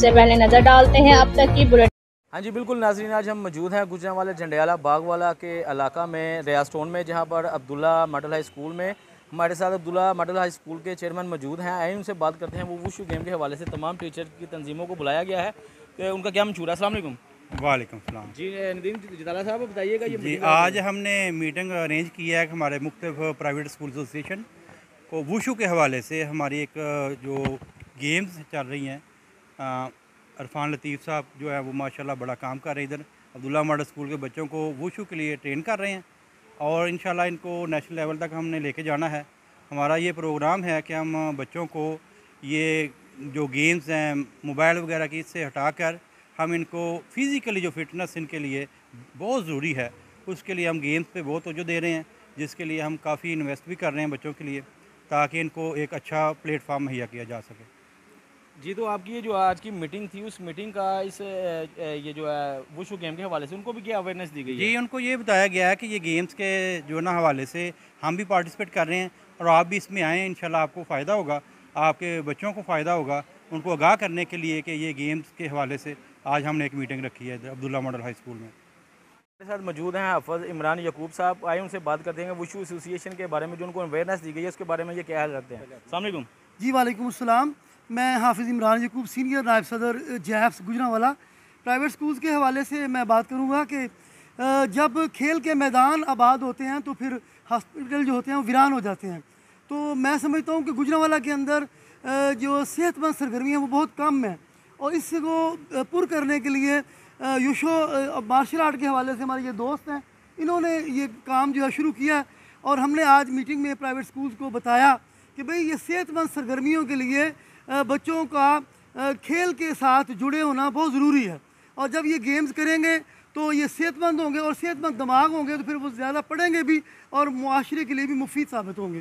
से पहले नजर डालते हैं अब तक की बुलेटिन। हाँ जी बिल्कुल नाज़रीन, आज हम मौजूद हैं गुजरांवाला जंडियाला बागवाला के इलाका में रियाज टाउन में, जहाँ पर अब्दुल्ला मॉडल हाई स्कूल में हमारे साथ अब्दुल्ला मॉडल हाई स्कूल के चेयरमैन मौजूद हैं। आइए उनसे बात करते हैं। वो वुशु गेम के हवाले से तमाम टीचर की तंजीमों को बुलाया गया है कि उनका क्या मंशूरा है। अस्सलाम वालेकुम। वालेकुम सलाम जी नदीम जिताला साहब बताइएगा ये जी, आज हमने मीटिंग अरेंज किया है कि हमारे मुख्तलिफ प्राइवेट स्कूल एसोसिएशन को वुशु के हवाले से हमारी एक जो गेम्स चल रही हैं, अरफान लतीफ़ साहब जो है वो माशाल्लाह बड़ा काम कर रहे हैं। इधर अब्दुल्ला मॉडल स्कूल के बच्चों को वुशु के लिए ट्रेन कर रहे हैं और इंशाल्लाह इनको नेशनल लेवल तक हमने लेके जाना है। हमारा ये प्रोग्राम है कि हम बच्चों को ये जो गेम्स हैं मोबाइल वगैरह की इससे हटा कर हम इनको फ़िज़िकली जो फ़िटनेस इनके लिए बहुत ज़रूरी है, उसके लिए हम गेम्स पे बहुत तवज्जो दे रहे हैं, जिसके लिए हम काफ़ी इन्वेस्ट भी कर रहे हैं बच्चों के लिए, ताकि इनको एक अच्छा प्लेटफार्म मुहैया किया जा सके। जी, तो आपकी ये जो आज की मीटिंग थी, उस मीटिंग का इस ये जो है वुशु गेम के हवाले से उनको भी क्या अवेयरनेस दी गई है? जी, उनको ये बताया गया है कि ये गेम्स के जो ना हवाले से हम भी पार्टिसिपेट कर रहे हैं और आप भी इसमें आएँ, इंशाल्लाह आपको फ़ायदा होगा, आपके बच्चों को फ़ायदा होगा। उनको आगाह करने के लिए कि ये गेम्स के हवाले से आज हमने एक मीटिंग रखी है इधर अब्दुल्ला मॉडल हाई स्कूल में। मेरे साथ मौजूद हैं हाफ़िज़ इमरान यकूब साहब। आए उनसे बात करते हैं वुशु एसोसिएशन के बारे में, जो उनको अवेयरनेस दी गई है उसके बारे में ये क्या रखते हैं। अस्सलाम वालेकुम। जी वालेकुम अस्सलाम। मैं हाफ़िज़ इमरान यकूब सीनियर नायब सदर JAFS गुजरांवाला प्राइवेट स्कूल्स के हवाले से मैं बात करूँगा कि जब खेल के मैदान आबाद होते हैं तो फिर हॉस्पिटल जो होते हैं वो वीरान हो जाते हैं। तो मैं समझता हूँ कि गुजरांवाला के अंदर जो सेहतमंद सरगर्मी है वो बहुत कम है और इसको पुर करने के लिए यूशो मार्शल आर्ट के हवाले से हमारे ये दोस्त हैं, इन्होंने ये काम जो है शुरू किया और हमने आज मीटिंग में प्राइवेट स्कूल्स को बताया कि भाई ये सेहतमंद सरगर्मियों के लिए बच्चों का खेल के साथ जुड़े होना बहुत ज़रूरी है और जब ये गेम्स करेंगे तो ये सेहतमंद होंगे और सेहतमंद दिमाग होंगे तो फिर वो ज़्यादा पढ़ेंगे भी और मुआशरे के लिए भी मुफीद साबित होंगे।